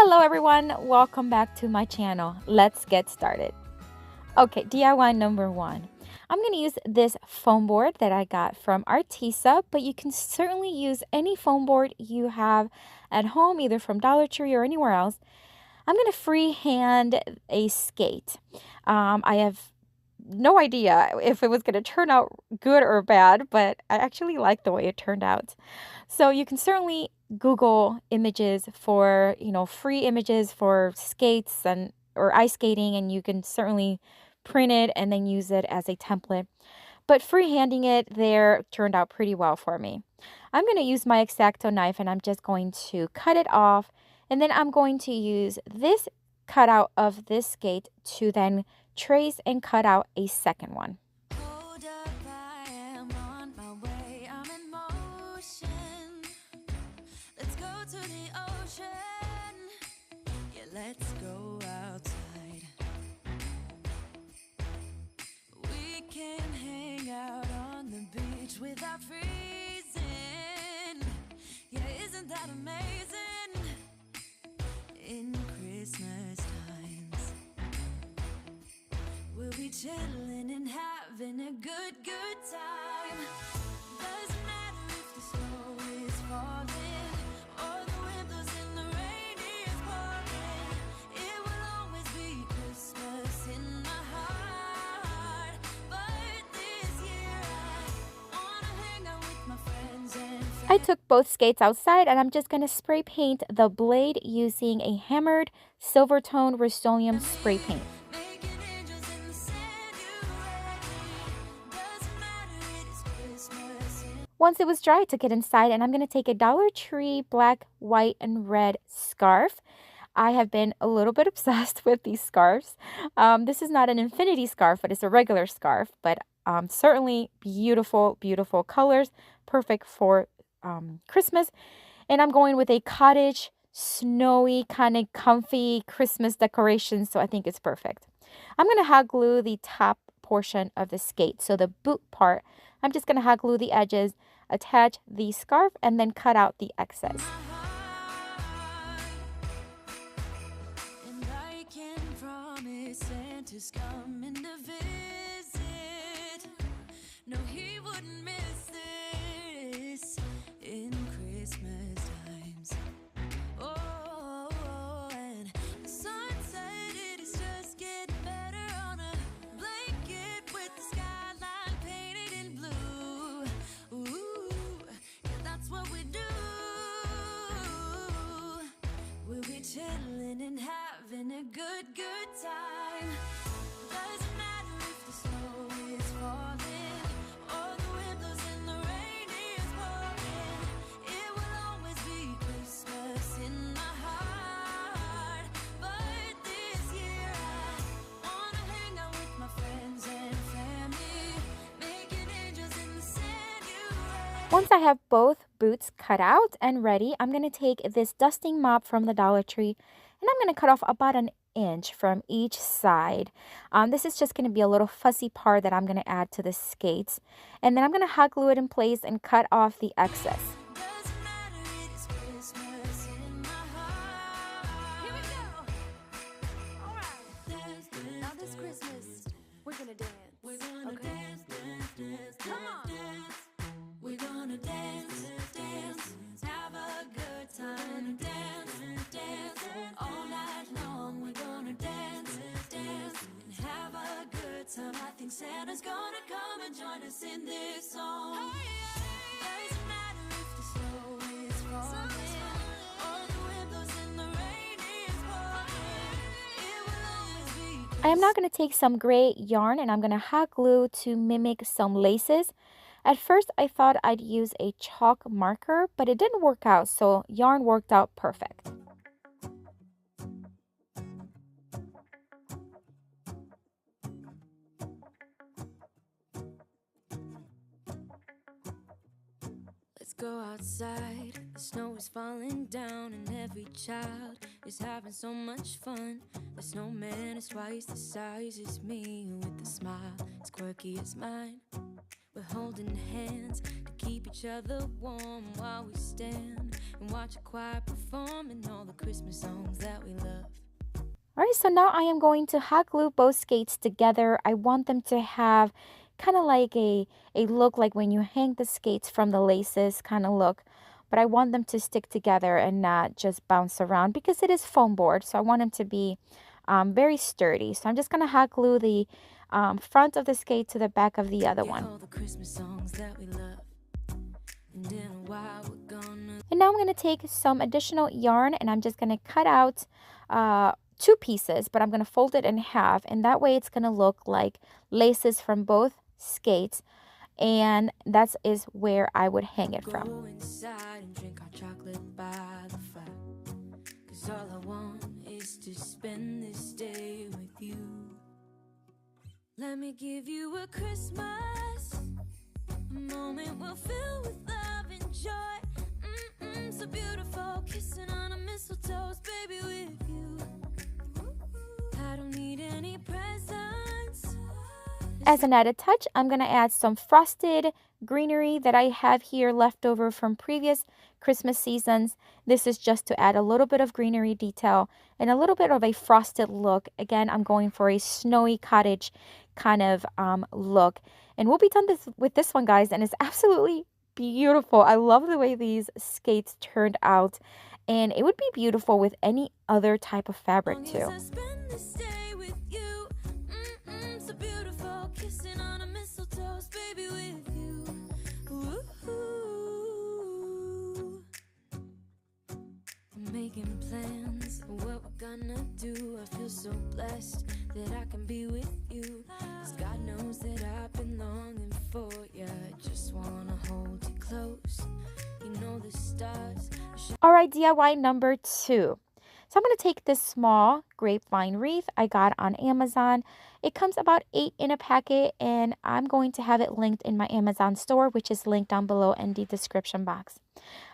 Hello everyone, welcome back to my channel. Let's get started. Okay, DIY number 1. I'm going to use this foam board that I got from Artisa, but you can certainly use any foam board you have at home, either from Dollar Tree or anywhere else. I'm going to freehand a skate. I have no idea if it was going to turn out good or bad, but I actually like the way it turned out. So you can certainly Google images for, free images for skates or ice skating, and you can certainly print it and then use it as a template. But freehanding it there turned out pretty well for me. I'm going to use my X-Acto knife and I'm just going to cut it off, and then I'm going to use this cutout of this skate to then trace and cut out a second one. Let's go outside. We can hang out on the beach without freezing. Yeah, isn't that amazing? In Christmas times, we'll be chilling and having a good time. Doesn't matter if the snow is falling or the wind blows in the rain is pouring. It will always be Christmas in my heart. But this year I wanna hang out with my friends and I took both skates outside and I'm just going to spray paint the blade using a hammered silver tone Rust-Oleum spray paint. making angels in the sand. You ready? Doesn't matter, it is Christmas in. Once it was dry, I took it inside and I'm going to take a Dollar Tree black, white, and red scarf. I have been a little bit obsessed with these scarves. This is not an infinity scarf, but it's a regular scarf. But certainly beautiful, beautiful colors, perfect for Christmas. And I'm going with a cottage, snowy, kind of comfy Christmas decoration, so I think it's perfect. I'm going to hot glue the top portion of the skate, so the boot part. I'm just going to hot glue the edges, attach the scarf, and then cut out the excess. And I can promise Santa's coming to visit. No, he wouldn't miss this in Christmas times. Oh, and the sun said it is just getting better on a blanket with the skyline painted in blue. Ooh, yeah, that's what we do. We'll be chilling and having a good time. Doesn't matter if the snow is falling or the wind blows and the rain is pouring. It will always be Christmas in my heart. But this year I wanna hang out with my friends and family, making angels in the sand. You ready? Once I have both boots cut out and ready, I'm going to take this dusting mop from the Dollar Tree and I'm going to cut off about an inch from each side. This is just going to be a little fussy part that I'm going to add to the skates. And then I'm going to hot glue it in place and cut off the excess. Doesn't matter, it is Christmas in my heart. Here we go. All right. Dance, dance, now this Christmas, we're gonna dance. We're gonna dance, dance, dance. Come on. Dance. We're gonna dance, dance, have a good time. Dance, dance, all night long. We're gonna dance, dance, and have a good time. I think Santa's gonna come and join us in this song. Doesn't matter if the snow is falling or the wind blows and the rain is pouring. It will always be. I am now going to take some gray yarn and I'm going to hot glue to mimic some laces. At first, I thought I'd use a chalk marker, but it didn't work out, so yarn worked out perfect. Let's go outside, the snow is falling down and every child is having so much fun. The snowman is twice the size as me with a smile as quirky as mine. We're holding hands to keep each other warm while we stand and watch a choir performing all the Christmas songs that All right, so now I am going to hot glue both skates together. I want them to have kind of like a look like when you hang the skates from the laces kind of look. But I want them to stick together and not just bounce around because it is foam board. So I want them to be very sturdy. So I'm just going to hot glue the front of the skate to the back of the other one. And now I'm going to take some additional yarn and I'm just going to cut out 2 pieces, but I'm going to fold it in half, and that way it's going to look like laces from both skates, and that is where I would hang it from. Go inside and drink our chocolate by the fire, 'cause all I want is to spend this day with you. Let me give you a Christmas, a moment we'll fill with love and joy. So beautiful, kissing on a mistletoe, baby, with you. I don't need any presents. As an added touch, I'm going to add some frosted greenery that I have here left over from previous Christmas seasons. This is just to add a little bit of greenery detail and a little bit of a frosted look. Again, I'm going for a snowy cottage kind of look. And we'll be done with this one, guys, and it's absolutely beautiful. I love the way these skates turned out, and it would be beautiful with any other type of fabric too. Making plans, what we're gonna do. I feel so blessed that I can be with you, 'cause God knows that I've been longing for you. I just wanna hold you close. You know the stars. All right, DIY number 2. So I'm going to take this small grapevine wreath I got on Amazon. It comes about 8 in a packet, and I'm going to have it linked in my Amazon store, which is linked down below in the description box.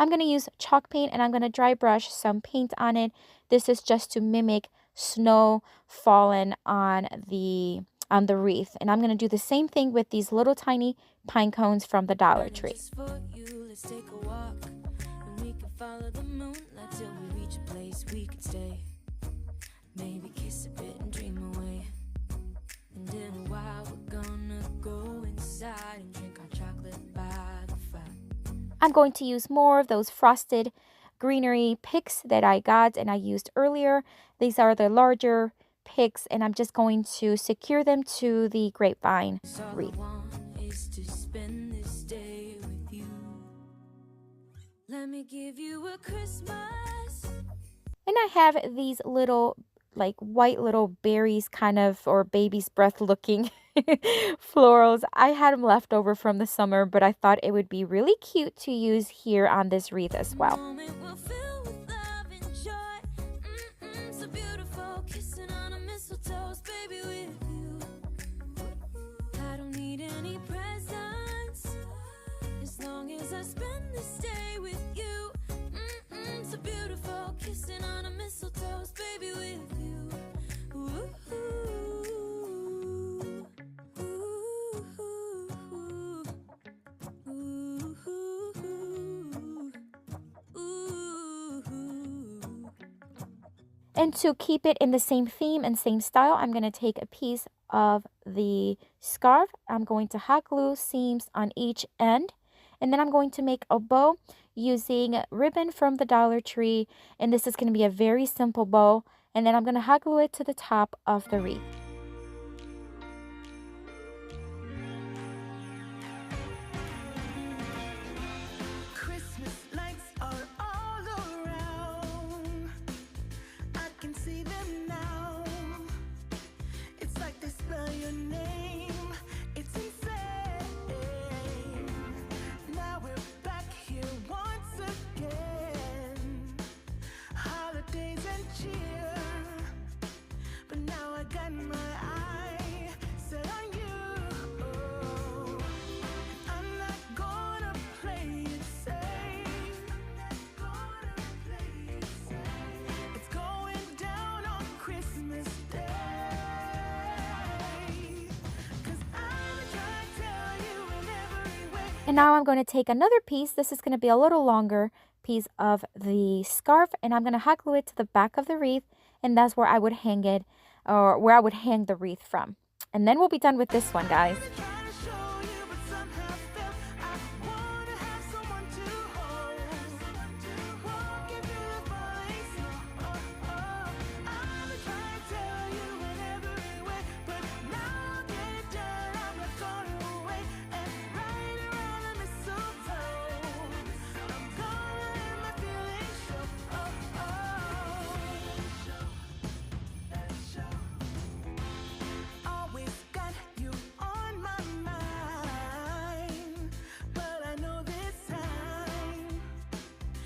I'm going to use chalk paint, and I'm going to dry brush some paint on it. This is just to mimic snow falling on the wreath. And I'm going to do the same thing with these little tiny pine cones from the Dollar Tree. Let's take a walk, and we can follow the moonlight till we reach a place we can stay. Maybe kiss a bit and dream away. And in a while we're gonna go inside and drink our chocolate by the fire. I'm going to use more of those frosted greenery picks that I got and I used earlier. These are the larger picks, and I'm just going to secure them to the grapevine wreath. Let me give you a Christmas. And I have these little like white little berries kind of, or baby's breath looking florals. I had them left over from the summer, but I thought it would be really cute to use here on this wreath as well. And to keep it in the same theme and same style, I'm going to take a piece of the scarf. I'm going to hot glue seams on each end. And then I'm going to make a bow using ribbon from the Dollar Tree. And this is going to be a very simple bow. And then I'm going to hot glue it to the top of the wreath. And now I'm going to take another piece. This is going to be a little longer piece of the scarf, and I'm going to hot glue it to the back of the wreath, and that's where I would hang it, or where I would hang the wreath from. And then we'll be done with this one, guys.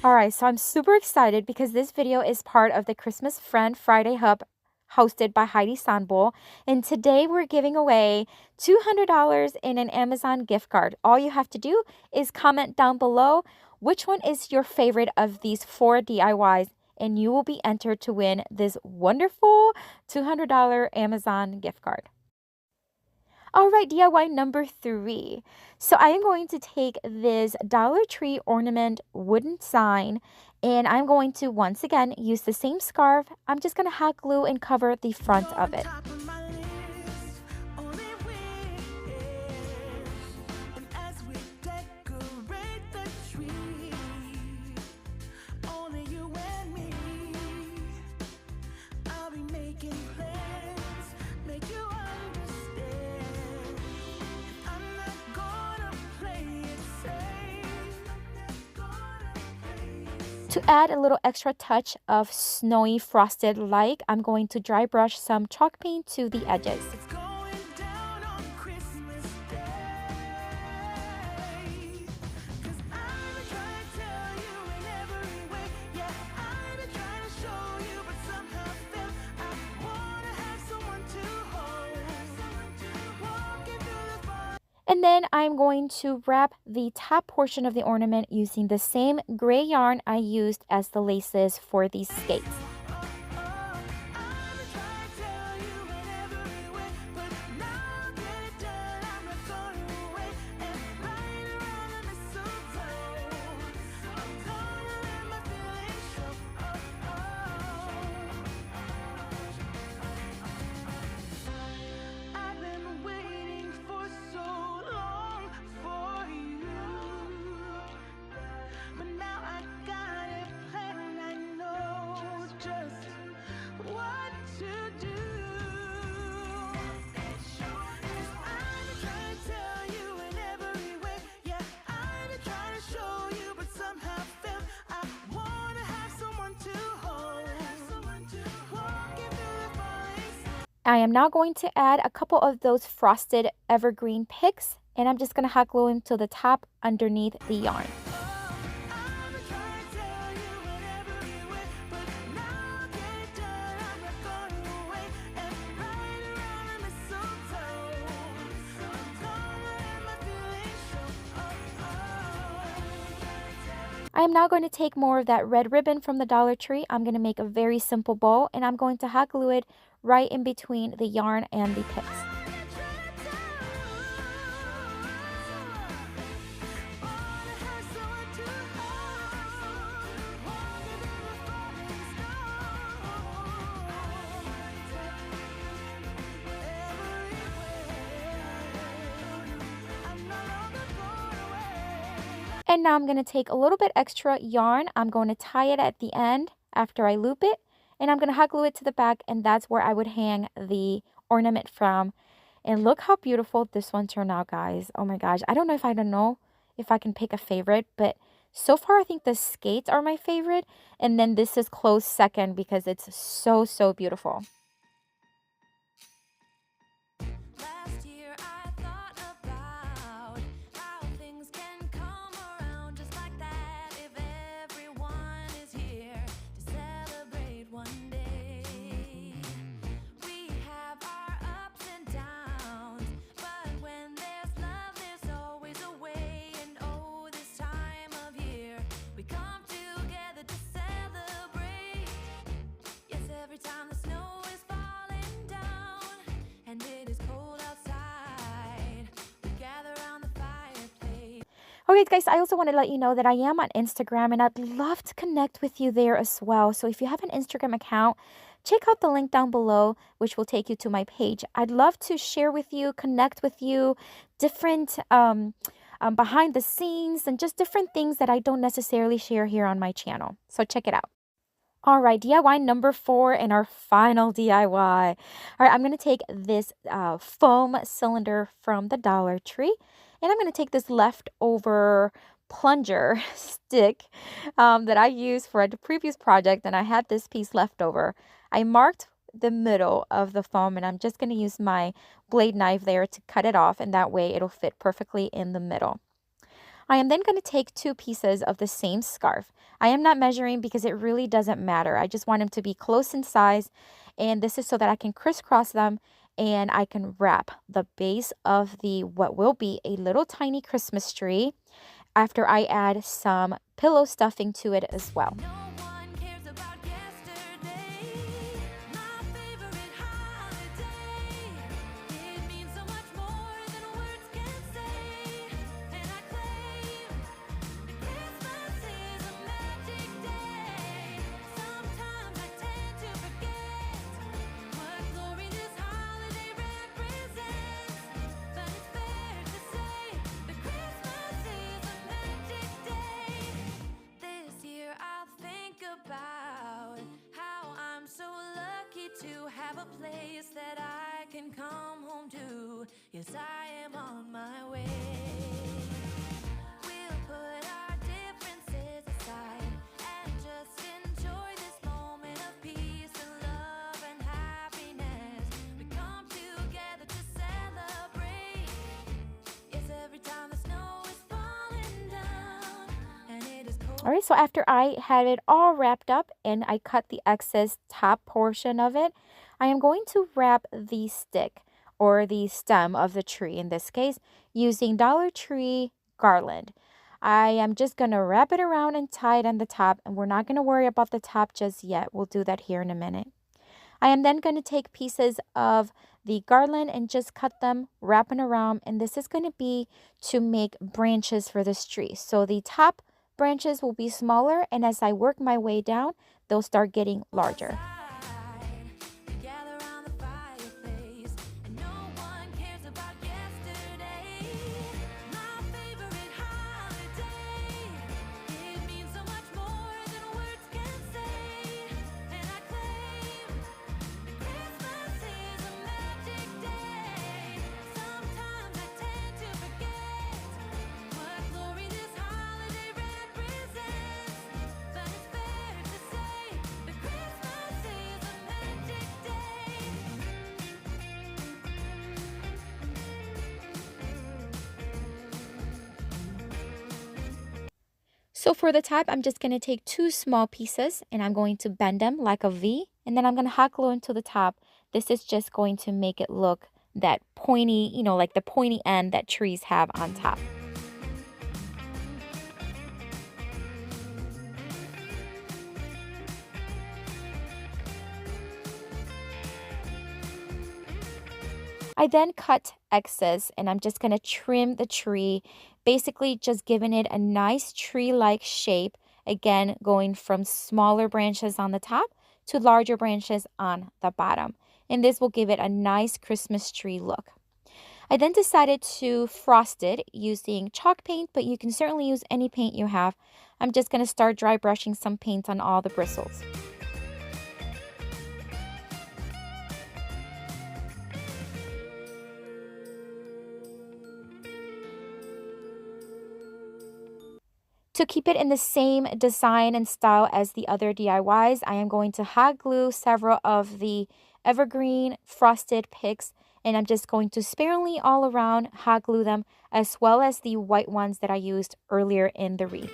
Alright, so I'm super excited because this video is part of the Christmas Friend Friday Hub hosted by Heidi Sonboul. And today we're giving away $200 in an Amazon gift card. All you have to do is comment down below which one is your favorite of these 4 DIYs, and you will be entered to win this wonderful $200 Amazon gift card. All right, DIY number 3. So I am going to take this Dollar Tree ornament wooden sign, and I'm going to once again use the same scarf. I'm just going to hot glue and cover the front of it. To add a little extra touch of snowy frosted like, I'm going to dry brush some chalk paint to the edges. And then I'm going to wrap the top portion of the ornament using the same gray yarn I used as the laces for these skates. I am now going to add a couple of those frosted evergreen picks, and I'm just going to hot glue them to the top underneath the yarn. I am now going to take more of that red ribbon from the Dollar Tree. I'm going to make a very simple bow, and I'm going to hot glue it right in between the yarn and the picks. And now I'm going to take a little bit extra yarn. I'm going to tie it at the end after I loop it, and I'm going to hot glue it to the back, and that's where I would hang the ornament from. And look how beautiful this one turned out, guys. Oh my gosh. I don't know if I can pick a favorite, but so far I think the skates are my favorite, and then this is close second because it's so, so beautiful. Every time the snow is Okay, guys, I also want to let you know that I am on Instagram and I'd love to connect with you there as well. So if you have an Instagram account, check out the link down below, which will take you to my page. I'd love to share with you, connect with you, different behind the scenes and just different things that I don't necessarily share here on my channel. So check it out. All right, DIY number 4 and our final DIY. All right, I'm going to take this foam cylinder from the Dollar Tree, and I'm going to take this leftover plunger stick that I used for a previous project, and I had this piece left over. I marked the middle of the foam, and I'm just going to use my blade knife there to cut it off, and that way it'll fit perfectly in the middle. I am then going to take 2 pieces of the same scarf. I am not measuring because it really doesn't matter. I just want them to be close in size, and this is so that I can crisscross them and I can wrap the base of the what will be a little tiny Christmas tree after I add some pillow stuffing to it as well. No one cares about yesterday. My favorite holiday. It means so much more than words can say. And I claim that Christmas is a magic day. Sometimes I tend to forget what glory this holiday represents. But it's fair to say that Christmas is a magic day. This year I'll think about how I'm so lucky to have a place that I can come home to. Yes, I am on my way. We'll put our differences aside and just enjoy this moment of peace and love and happiness. We come together to celebrate. Yes, every time the snow is falling down and it is cold. All right, so after I had it all wrapped up and I cut the excess top portion of it, I am going to wrap the stick or the stem of the tree in this case using Dollar Tree garland. I am just going to wrap it around and tie it on the top, and we're not going to worry about the top just yet. We'll do that here in a minute. I am then going to take pieces of the garland and just cut them, wrapping around, and this is going to be to make branches for this tree. So the top branches will be smaller, and as I work my way down, they'll start getting larger. We gather around the fireplace, and no one cares about yesterday. My favorite holiday. It means so much more than words can say. And I claim that Christmas is a magic day. Sometimes I tend to forget what glory this holiday represents. But it's fair to say that Christmas is a magic day. So for the top, I'm just going to take 2 small pieces and I'm going to bend them like a V, and then I'm going to hot glue into the top. This is just going to make it look that pointy, like the pointy end that trees have on top. I then cut excess and I'm just going to trim the tree, basically just giving it a nice tree-like shape, again going from smaller branches on the top to larger branches on the bottom. And this will give it a nice Christmas tree look. I then decided to frost it using chalk paint, but you can certainly use any paint you have. I'm just going to start dry brushing some paint on all the bristles. To keep it in the same design and style as the other DIYs, I am going to hot glue several of the evergreen frosted picks, and I'm just going to sparingly all around hot glue them, as well as the white ones that I used earlier in the wreath.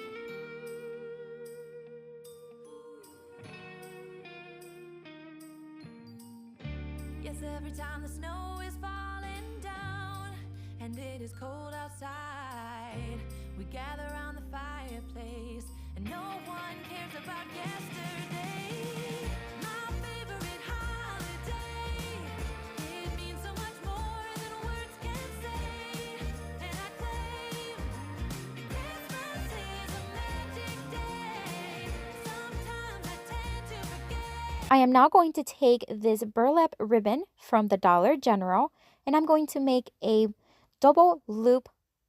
Yes, every time the snow is falling down and it is cold outside, we gather around the fireplace, and no one cares about yesterday. My favorite holiday. It means so much more than words can say. And I claim that I am now going to take this burlap ribbon from the Dollar General, and I'm going to make a double loop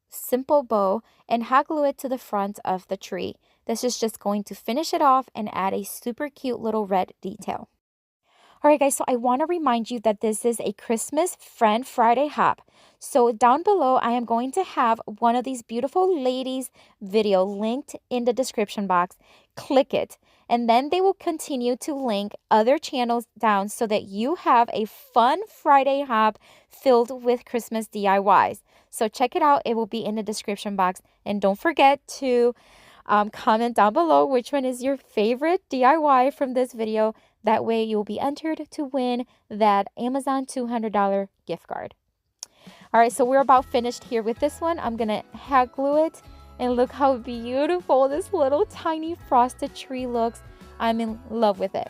simple bow and hot glue it to the front of the tree. This is just going to finish it off and add a super cute little red detail. All right, guys, so I want to remind you that this is a Christmas Friend Friday hop. So down below, I am going to have one of these beautiful ladies video linked in the description box. Click it, and then they will continue to link other channels down so that you have a fun Friday hop filled with Christmas DIYs. So check it out. It will be in the description box. And don't forget to comment down below which one is your favorite DIY from this video. That way you'll be entered to win that Amazon $200 gift card. All right, so we're about finished here with this one. I'm going to hot glue it, and look how beautiful this little tiny frosted tree looks. I'm in love with it.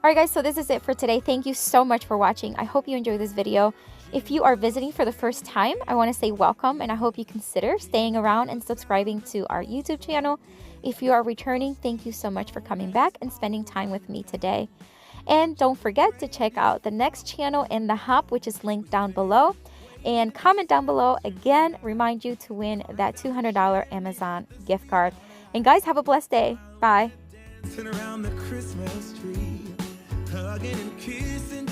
All right, guys, so this is it for today. Thank you so much for watching. I hope you enjoyed this video. If you are visiting for the first time, I want to say welcome, and I hope you consider staying around and subscribing to our YouTube channel. If you are returning, thank you so much for coming back and spending time with me today. And don't forget to check out the next channel in the hop, which is linked down below. And comment down below, again, remind you to win that $200 Amazon gift card. And guys, have a blessed day. Bye. Around the Christmas tree, hugging and kissing.